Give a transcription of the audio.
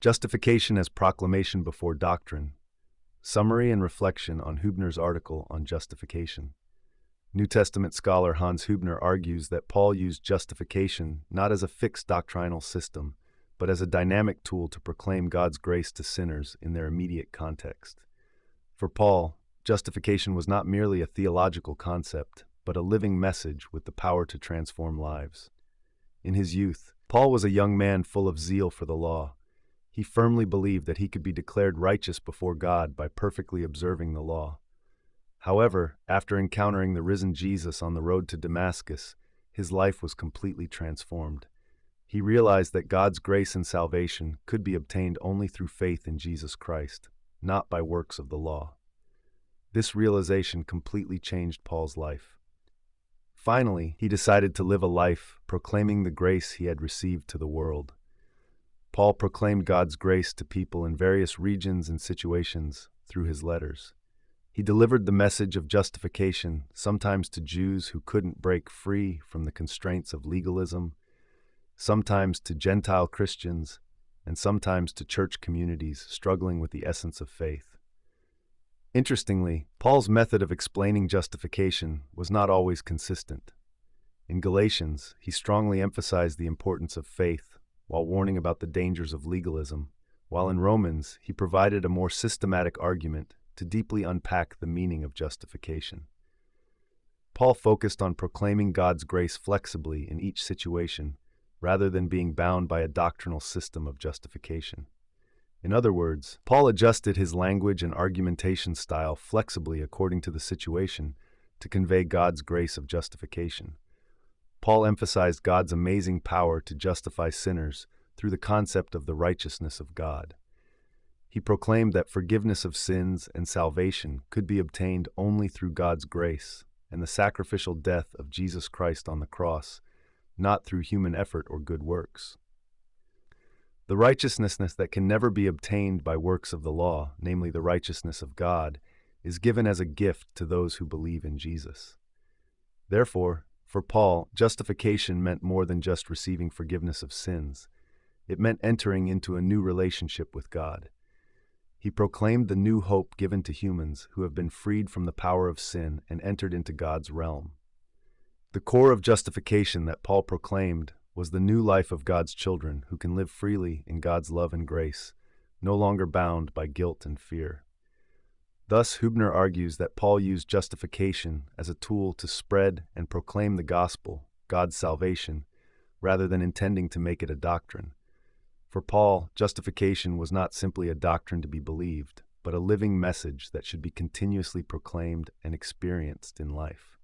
Justification as Proclamation before Doctrine. Summary and reflection on Hübner's article on justification. New Testament scholar Hans Hübner argues that Paul used justification not as a fixed doctrinal system, but as a dynamic tool to proclaim God's grace to sinners in their immediate context. For Paul, justification was not merely a theological concept, but a living message with the power to transform lives. In his youth, Paul was a young man full of zeal for the law. He firmly believed that he could be declared righteous before God by perfectly observing the law. However, after encountering the risen Jesus on the road to Damascus, his life was completely transformed. He realized that God's grace and salvation could be obtained only through faith in Jesus Christ, not by works of the law. This realization completely changed Paul's life. Finally, he decided to live a life proclaiming the grace he had received to the world. Paul proclaimed God's grace to people in various regions and situations through his letters. He delivered the message of justification sometimes to Jews who couldn't break free from the constraints of legalism, sometimes to Gentile Christians, and sometimes to church communities struggling with the essence of faith. Interestingly, Paul's method of explaining justification was not always consistent. In Galatians, he strongly emphasized the importance of faith while warning about the dangers of legalism, while in Romans, he provided a more systematic argument to deeply unpack the meaning of justification. Paul focused on proclaiming God's grace flexibly in each situation, rather than being bound by a doctrinal system of justification. In other words, Paul adjusted his language and argumentation style flexibly according to the situation to convey God's grace of justification. Paul emphasized God's amazing power to justify sinners through the concept of the righteousness of God. He proclaimed that forgiveness of sins and salvation could be obtained only through God's grace and the sacrificial death of Jesus Christ on the cross, not through human effort or good works. The righteousness that can never be obtained by works of the law, namely the righteousness of God, is given as a gift to those who believe in Jesus. Therefore, for Paul, justification meant more than just receiving forgiveness of sins. It meant entering into a new relationship with God. He proclaimed the new hope given to humans who have been freed from the power of sin and entered into God's realm. The core of justification that Paul proclaimed was the new life of God's children who can live freely in God's love and grace, no longer bound by guilt and fear. Thus, Hübner argues that Paul used justification as a tool to spread and proclaim the gospel, God's salvation, rather than intending to make it a doctrine. For Paul, justification was not simply a doctrine to be believed, but a living message that should be continuously proclaimed and experienced in life.